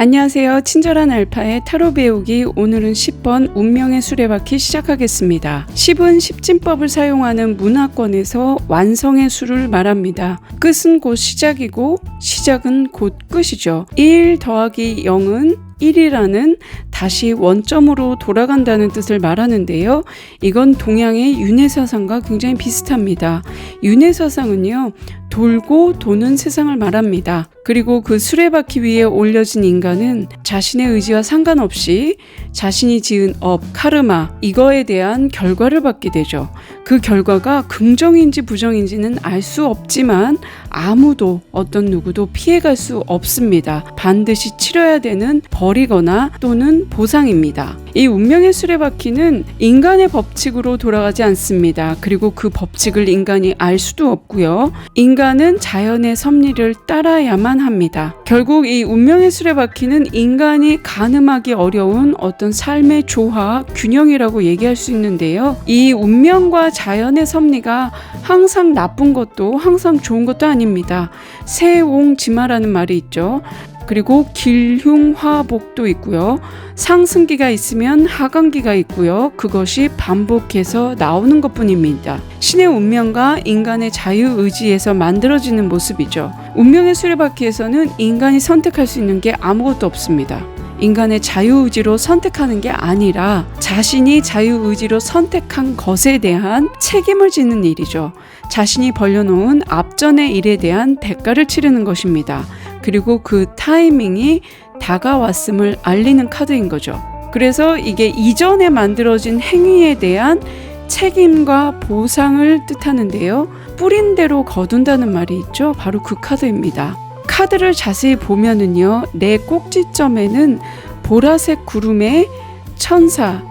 안녕하세요. 친절한 알파의 타로 배우기. 오늘은 10번 운명의 수레바퀴 시작하겠습니다. 10은 십진법을 사용하는 문화권에서 완성의 수를 말합니다. 끝은 곧 시작이고 시작은 곧 끝이죠. 1 더하기 0은 1이라는 다시 원점으로 돌아간다는 뜻을 말하는데요. 이건 동양의 윤회사상과 굉장히 비슷합니다. 윤회사상은요, 돌고 도는 세상을 말합니다. 그리고 그 수레바퀴 위에 올려진 인간은 자신의 의지와 상관없이 자신이 지은 업, 카르마, 이거에 대한 결과를 받게 되죠. 그 결과가 긍정인지 부정인지는 알 수 없지만 아무도 어떤 누구도 피해갈 수 없습니다. 반드시 치러야 되는 벌이거나 또는 보상입니다. 이 운명의 수레바퀴는 인간의 법칙으로 돌아가지 않습니다. 그리고 그 법칙을 인간이 알 수도 없고요. 인간은 자연의 섭리를 따라야만 합니다. 결국 이 운명의 수레바퀴는 인간이 가늠하기 어려운 어떤 삶의 조화, 균형이라고 얘기할 수 있는데요. 이 운명과 자연의 섭리가 항상 나쁜 것도 항상 좋은 것도 아닙니다. 세옹지마라는 말이 있죠. 그리고 길흉화복도 있고요. 상승기가 있으면 하강기가 있고요. 그것이 반복해서 나오는 것뿐입니다. 신의 운명과 인간의 자유의지에서 만들어지는 모습이죠. 운명의 수레바퀴에서는 인간이 선택할 수 있는 게 아무것도 없습니다. 인간의 자유의지로 선택하는 게 아니라 자신이 자유의지로 선택한 것에 대한 책임을 지는 일이죠. 자신이 벌려놓은 앞전의 일에 대한 대가를 치르는 것입니다. 그리고 그 타이밍이 다가왔음을 알리는 카드인 거죠. 그래서 이게 이전에 만들어진 행위에 대한 책임과 보상을 뜻하는데요. 뿌린 대로 거둔다는 말이 있죠. 바로 그 카드입니다. 카드를 자세히 보면은요, 내 꼭지점에는 보라색 구름의 천사,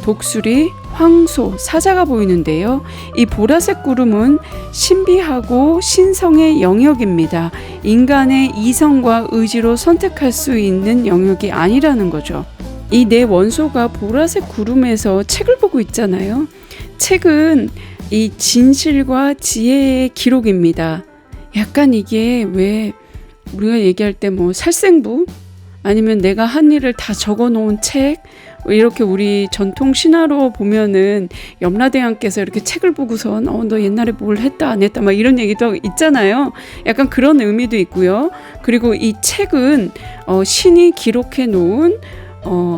독수리, 황소, 사자가 보이는데요. 이 보라색 구름은 신비하고 신성의 영역입니다. 인간의 이성과 의지로 선택할 수 있는 영역이 아니라는 거죠. 이 내 원소가 보라색 구름에서 책을 보고 있잖아요. 책은 이 진실과 지혜의 기록입니다. 약간 이게 왜 우리가 얘기할 때 뭐 살생부? 아니면 내가 한 일을 다 적어 놓은 책? 이렇게 우리 전통 신화로 보면은 염라대왕께서 이렇게 책을 보고선 너 옛날에 뭘 했다 안 했다 막 이런 얘기도 있잖아요. 약간 그런 의미도 있고요. 그리고 이 책은 신이 기록해 놓은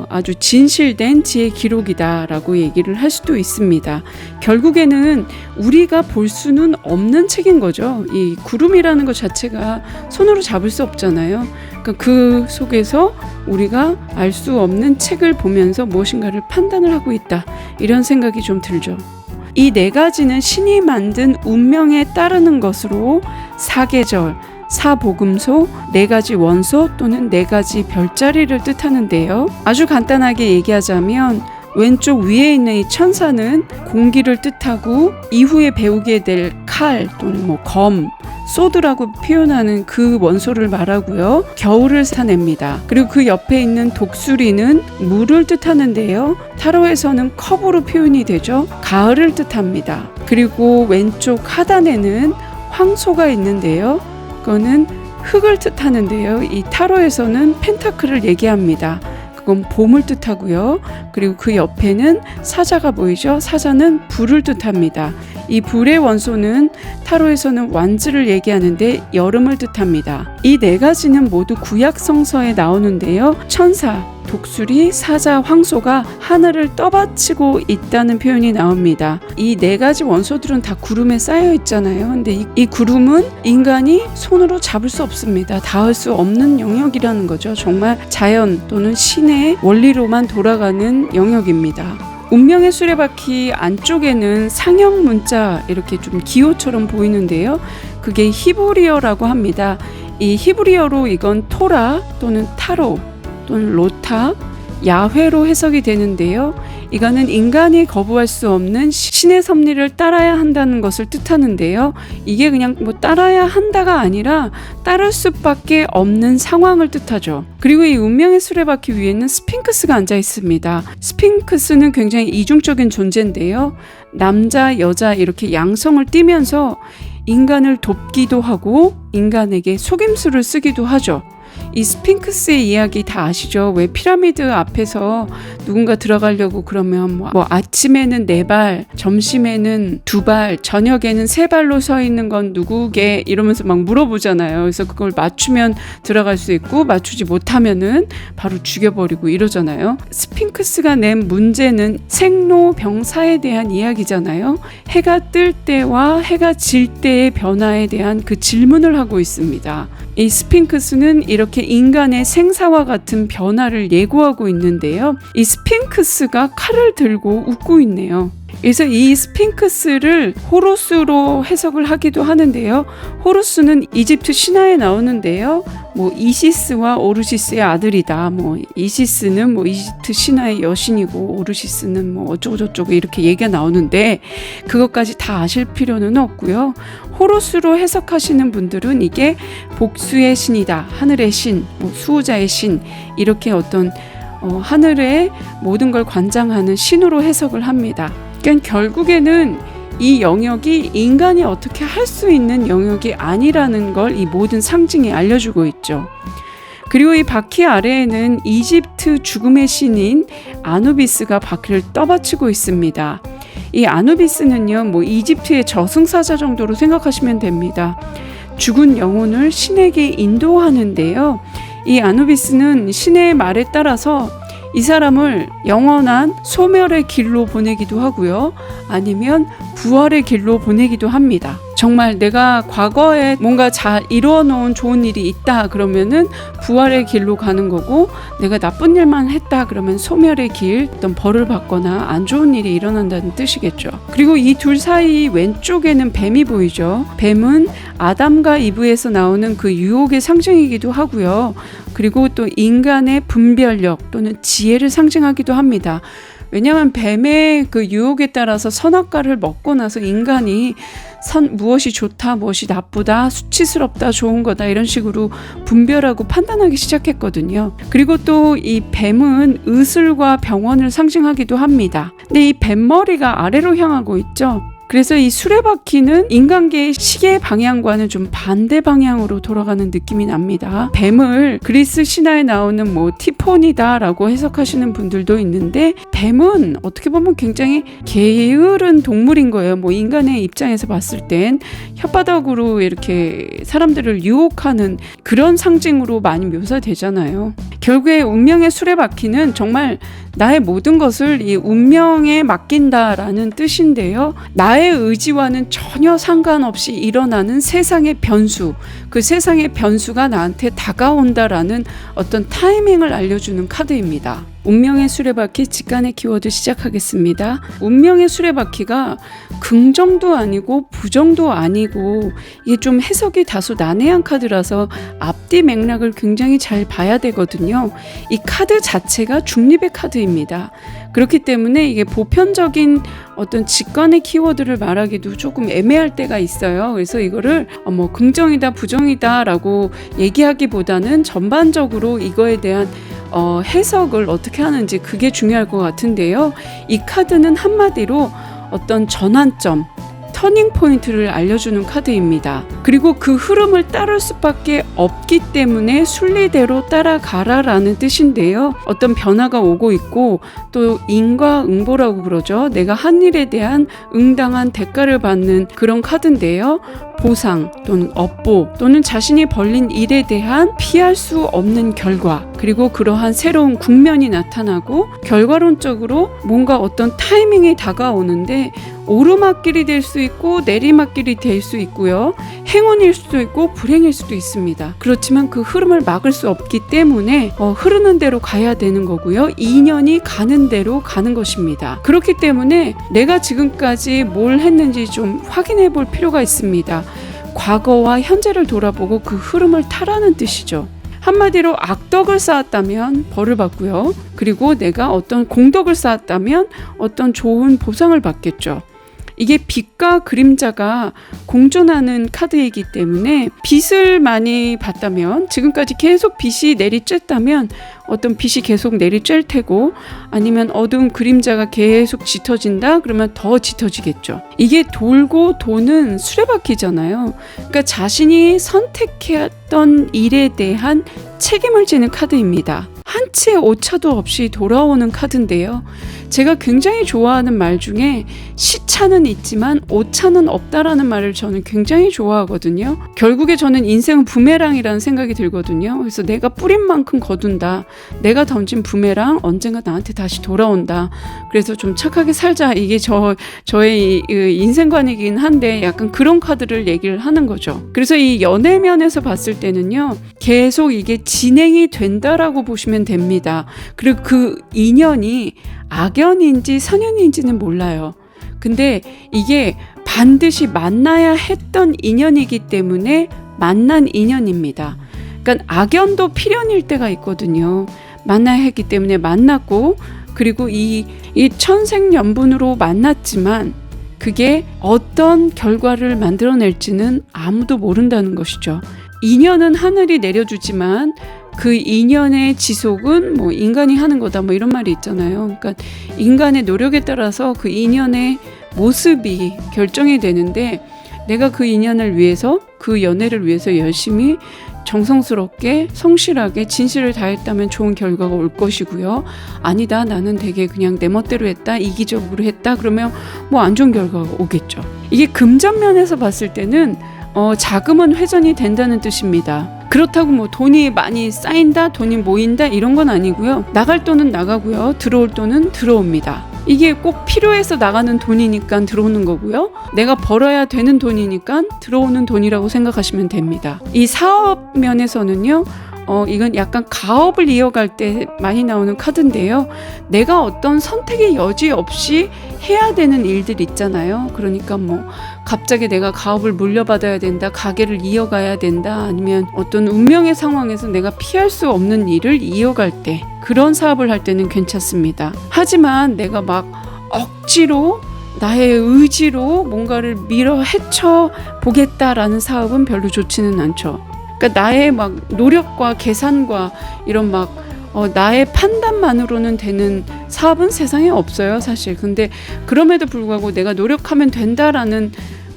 아주 진실된 지혜 기록이다라고 얘기를 할 수도 있습니다. 결국에는 우리가 볼 수는 없는 책인 거죠. 이 구름이라는 것 자체가 손으로 잡을 수 없잖아요. 그러니까 그 속에서 우리가 알 수 없는 책을 보면서 무엇인가를 판단을 하고 있다. 이런 생각이 좀 들죠. 이 네 가지는 신이 만든 운명에 따르는 것으로 사계절, 사복음소, 네 가지 원소 또는 네 가지 별자리를 뜻하는데요. 아주 간단하게 얘기하자면 왼쪽 위에 있는 이 천사는 공기를 뜻하고 이후에 배우게 될 칼 또는 검, 소드라고 표현하는 그 원소를 말하고요. 겨울을 나타냅니다. 그리고 그 옆에 있는 독수리는 물을 뜻하는데요. 타로에서는 컵으로 표현이 되죠. 가을을 뜻합니다. 그리고 왼쪽 하단에는 황소가 있는데요. 그거는 흙을 뜻하는데요. 이 타로에서는 펜타클을 얘기합니다. 그건 봄을 뜻하고요. 그리고 그 옆에는 사자가 보이죠? 사자는 불을 뜻합니다. 이 불의 원소는 타로에서는 완즈를 얘기하는데 여름을 뜻합니다. 이 네 가지는 모두 구약 성서에 나오는데요. 천사, 독수리, 사자, 황소가 하늘을 떠받치고 있다는 표현이 나옵니다. 이 네 가지 원소들은 다 구름에 쌓여 있잖아요. 근데 이 구름은 인간이 손으로 잡을 수 없습니다. 닿을 수 없는 영역이라는 거죠. 정말 자연 또는 신의 원리로만 돌아가는 영역입니다. 운명의 수레바퀴 안쪽에는 상형 문자 이렇게 좀 기호처럼 보이는데요. 그게 히브리어라고 합니다. 이 히브리어로 이건 토라 또는 타로 또는 로타, 야훼로 해석이 되는데요. 이거는 인간이 거부할 수 없는 신의 섭리를 따라야 한다는 것을 뜻하는데요. 이게 그냥 따라야 한다가 아니라 따를 수밖에 없는 상황을 뜻하죠. 그리고 이 운명의 수레바퀴 위에는 스핑크스가 앉아 있습니다. 스핑크스는 굉장히 이중적인 존재인데요. 남자, 여자 이렇게 양성을 띠면서 인간을 돕기도 하고 인간에게 속임수를 쓰기도 하죠. 이 스핑크스의 이야기 다 아시죠? 왜 피라미드 앞에서 누군가 들어가려고 그러면 뭐 아침에는 4발, 점심에는 2발, 저녁에는 3발로 서 있는 건 누구게 이러면서 막 물어보잖아요. 그래서 그걸 맞추면 들어갈 수 있고 맞추지 못하면은 바로 죽여버리고 이러잖아요. 스핑크스가 낸 문제는 생로병사에 대한 이야기잖아요. 해가 뜰 때와 해가 질 때의 변화에 대한 그 질문을 하고 있습니다. 이 스핑크스는 이렇게 인간의 생사와 같은 변화를 예고하고 있는데요. 이 스핑크스가 칼을 들고 웃고 있네요. 그래서 이 스핑크스를 호루스로 해석을 하기도 하는데요. 호루스는 이집트 신화에 나오는데요. 이시스와 오르시스의 아들이다. 이시스는 이집트 신화의 여신이고 오르시스는 어쩌고 저쩌고 이렇게 얘기가 나오는데 그것까지 다 아실 필요는 없고요. 호루스로 해석하시는 분들은 이게 복수의 신이다. 하늘의 신, 수호자의 신 이렇게 어떤 하늘의 모든 걸 관장하는 신으로 해석을 합니다. 그러니까 결국에는 이 영역이 인간이 어떻게 할 수 있는 영역이 아니라는 걸 이 모든 상징이 알려주고 있죠. 그리고 이 바퀴 아래에는 이집트 죽음의 신인 아누비스가 바퀴를 떠받치고 있습니다. 이 아누비스는요, 이집트의 저승사자 정도로 생각하시면 됩니다. 죽은 영혼을 신에게 인도하는데요. 이 아누비스는 신의 말에 따라서 이 사람을 영원한 소멸의 길로 보내기도 하고요. 아니면 부활의 길로 보내기도 합니다. 정말 내가 과거에 뭔가 잘 이루어 놓은 좋은 일이 있다 그러면은 부활의 길로 가는 거고, 내가 나쁜 일만 했다 그러면 소멸의 길, 어떤 벌을 받거나 안 좋은 일이 일어난다는 뜻이겠죠. 그리고 이 둘 사이 왼쪽에는 뱀이 보이죠. 뱀은 아담과 이브에서 나오는 그 유혹의 상징이기도 하고요. 그리고 또 인간의 분별력 또는 지혜를 상징하기도 합니다. 왜냐하면 뱀의 그 유혹에 따라서 선악과를 먹고 나서 인간이 무엇이 좋다, 무엇이 나쁘다, 수치스럽다, 좋은 거다 이런 식으로 분별하고 판단하기 시작했거든요. 그리고 또 이 뱀은 의술과 병원을 상징하기도 합니다. 근데 이 뱀머리가 아래로 향하고 있죠. 그래서 이 수레바퀴는 인간계의 시계 방향과는 좀 반대 방향으로 돌아가는 느낌이 납니다. 뱀을 그리스 신화에 나오는 티폰이다라고 해석하시는 분들도 있는데, 뱀은 어떻게 보면 굉장히 게으른 동물인 거예요. 인간의 입장에서 봤을 땐 혓바닥으로 이렇게 사람들을 유혹하는 그런 상징으로 많이 묘사되잖아요. 결국에 운명의 수레바퀴는 정말 나의 모든 것을 이 운명에 맡긴다라는 뜻인데요. 나의 의지와는 전혀 상관없이 일어나는 세상의 변수, 그 세상의 변수가 나한테 다가온다라는 어떤 타이밍을 알려주는 카드입니다. 운명의 수레바퀴 직관의 키워드 시작하겠습니다. 운명의 수레바퀴가 긍정도 아니고 부정도 아니고 이게 좀 해석이 다소 난해한 카드라서 앞뒤 맥락을 굉장히 잘 봐야 되거든요. 이 카드 자체가 중립의 카드입니다. 그렇기 때문에 이게 보편적인 어떤 직관의 키워드를 말하기도 조금 애매할 때가 있어요. 그래서 이거를 긍정이다 부정이다 라고 얘기하기보다는 전반적으로 이거에 대한 해석을 어떻게 하는지 그게 중요할 것 같은데요. 이 카드는 한마디로 어떤 전환점, 터닝 포인트를 알려주는 카드입니다. 그리고 그 흐름을 따를 수밖에 없기 때문에 순리대로 따라가라라는 뜻인데요. 어떤 변화가 오고 있고 또 인과응보라고 그러죠. 내가 한 일에 대한 응당한 대가를 받는 그런 카드인데요. 보상 또는 업보 또는 자신이 벌린 일에 대한 피할 수 없는 결과, 그리고 그러한 새로운 국면이 나타나고 결과론적으로 뭔가 어떤 타이밍이 다가오는데 오르막길이 될 수 있고 내리막길이 될 수 있고요. 행운일 수도 있고 불행일 수도 있습니다. 그렇지만 그 흐름을 막을 수 없기 때문에 흐르는 대로 가야 되는 거고요. 인연이 가는 대로 가는 것입니다. 그렇기 때문에 내가 지금까지 뭘 했는지 좀 확인해 볼 필요가 있습니다. 과거와 현재를 돌아보고 그 흐름을 타라는 뜻이죠. 한마디로 악덕을 쌓았다면 벌을 받고요. 그리고 내가 어떤 공덕을 쌓았다면 어떤 좋은 보상을 받겠죠. 이게 빛과 그림자가 공존하는 카드이기 때문에 빛을 많이 봤다면, 지금까지 계속 빛이 내리쬐다면 어떤 빛이 계속 내리쬐을 테고, 아니면 어두운 그림자가 계속 짙어진다 그러면 더 짙어지겠죠. 이게 돌고 도는 수레바퀴잖아요. 그러니까 자신이 선택했던 일에 대한 책임을 지는 카드입니다. 한 치의 오차도 없이 돌아오는 카드인데요. 제가 굉장히 좋아하는 말 중에 시차는 있지만 오차는 없다라는 말을 저는 굉장히 좋아하거든요. 결국에 저는 인생은 부메랑이라는 생각이 들거든요. 그래서 내가 뿌린 만큼 거둔다. 내가 던진 부메랑 언젠가 나한테 다시 돌아온다. 그래서 좀 착하게 살자. 이게 저의 인생관이긴 한데 약간 그런 카드를 얘기를 하는 거죠. 그래서 이 연애면에서 봤을 때는요. 계속 이게 진행이 된다라고 보시면 됩니다. 그리고 그 인연이 악연인지 선연인지는 몰라요. 근데 이게 반드시 만나야 했던 인연이기 때문에 만난 인연입니다. 그러니까 악연도 필연일 때가 있거든요. 만나야 했기 때문에 만났고, 그리고 이 천생연분으로 만났지만 그게 어떤 결과를 만들어낼지는 아무도 모른다는 것이죠. 인연은 하늘이 내려주지만 그 인연의 지속은 뭐 인간이 하는 거다, 뭐 이런 말이 있잖아요. 그러니까 인간의 노력에 따라서 그 인연의 모습이 결정이 되는데, 내가 그 인연을 위해서, 그 연애를 위해서 열심히 정성스럽게 성실하게 진실을 다했다면 좋은 결과가 올 것이고요. 아니다, 나는 되게 그냥 내 멋대로 했다, 이기적으로 했다, 그러면 뭐 안 좋은 결과가 오겠죠. 이게 금전면에서 봤을 때는 자금은 회전이 된다는 뜻입니다. 그렇다고 뭐 돈이 많이 쌓인다, 돈이 모인다 이런 건 아니고요. 나갈 돈은 나가고요. 들어올 돈은 들어옵니다. 이게 꼭 필요해서 나가는 돈이니까 들어오는 거고요. 내가 벌어야 되는 돈이니까 들어오는 돈이라고 생각하시면 됩니다. 이 사업 면에서는요. 이건 약간 가업을 이어갈 때 많이 나오는 카드인데요. 내가 어떤 선택의 여지 없이 해야 되는 일들 있잖아요. 그러니까 뭐 갑자기 내가 가업을 물려받아야 된다, 가게를 이어가야 된다, 아니면 어떤 운명의 상황에서 내가 피할 수 없는 일을 이어갈 때, 그런 사업을 할 때는 괜찮습니다. 하지만 내가 막 억지로 나의 의지로 뭔가를 밀어 헤쳐 보겠다라는 사업은 별로 좋지는 않죠. 그러니까 나의 막 노력과 계산과 이런 막 나의 판단만으로는 되는 사업은 세상에 없어요, 사실. 근데 그럼에도 불구하고 내가 노력하면 된다라는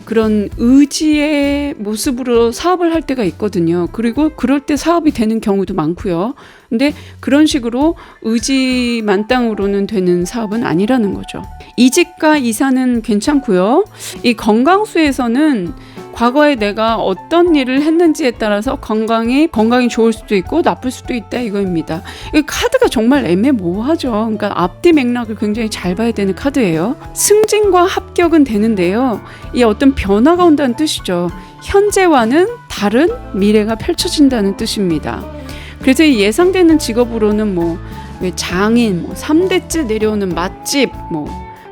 그런 의지의 모습으로 사업을 할 때가 있거든요. 그리고 그럴 때 사업이 되는 경우도 많고요. 근데 그런 식으로 의지 만땅으로는 되는 사업은 아니라는 거죠. 이직과 이사는 괜찮고요. 이 건강수에서는 과거에 내가 어떤 일을 했는지에 따라서 건강이 좋을 수도 있고 나쁠 수도 있다, 이거입니다. 이 카드가 정말 애매모호하죠. 그러니까 앞뒤 맥락을 굉장히 잘 봐야 되는 카드예요. 승진과 합격은 되는데요. 이 어떤 변화가 온다는 뜻이죠. 현재와는 다른 미래가 펼쳐진다는 뜻입니다. 그래서 이 예상되는 직업으로는 뭐 장인, 3대째 내려오는 맛집,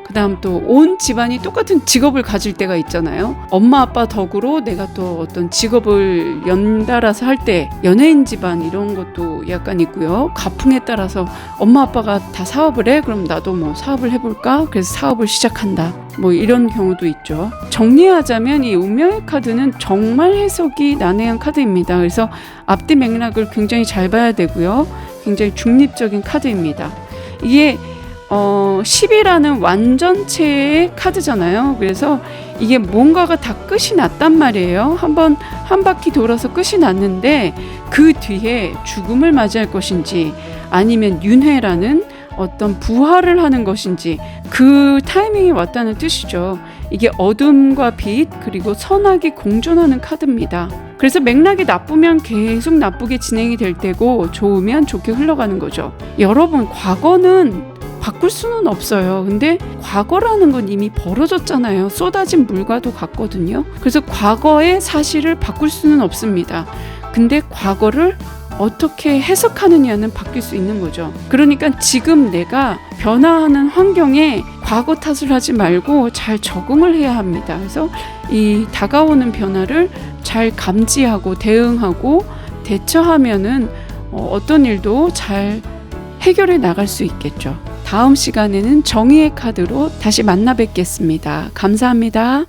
그다음 또 온 집안이 똑같은 직업을 가질 때가 있잖아요. 엄마 아빠 덕으로 내가 또 어떤 직업을 연달아서 할 때 연예인 집안 이런 것도 약간 있고요. 가풍에 따라서 엄마 아빠가 다 사업을 해? 그럼 나도 뭐 사업을 해볼까? 그래서 사업을 시작한다. 뭐 이런 경우도 있죠. 정리하자면 이 운명의 카드는 정말 해석이 난해한 카드입니다. 그래서 앞뒤 맥락을 굉장히 잘 봐야 되고요. 굉장히 중립적인 카드입니다. 이게 10이라는 완전체의 카드잖아요. 그래서 이게 뭔가가 다 끝이 났단 말이에요. 한 바퀴 돌아서 끝이 났는데 그 뒤에 죽음을 맞이할 것인지 아니면 윤회라는 어떤 부활을 하는 것인지 그 타이밍이 왔다는 뜻이죠. 이게 어둠과 빛 그리고 선악이 공존하는 카드입니다. 그래서 맥락이 나쁘면 계속 나쁘게 진행이 될 테고 좋으면 좋게 흘러가는 거죠. 여러분, 과거는 바꿀 수는 없어요. 근데 과거라는 건 이미 벌어졌잖아요. 쏟아진 물과도 같거든요. 그래서 과거의 사실을 바꿀 수는 없습니다. 근데 과거를 어떻게 해석하느냐는 바뀔 수 있는 거죠. 그러니까 지금 내가 변화하는 환경에 과거 탓을 하지 말고 잘 적응을 해야 합니다. 그래서 이 다가오는 변화를 잘 감지하고 대응하고 대처하면은 어떤 일도 잘 해결해 나갈 수 있겠죠. 다음 시간에는 정의의 카드로 다시 만나 뵙겠습니다. 감사합니다.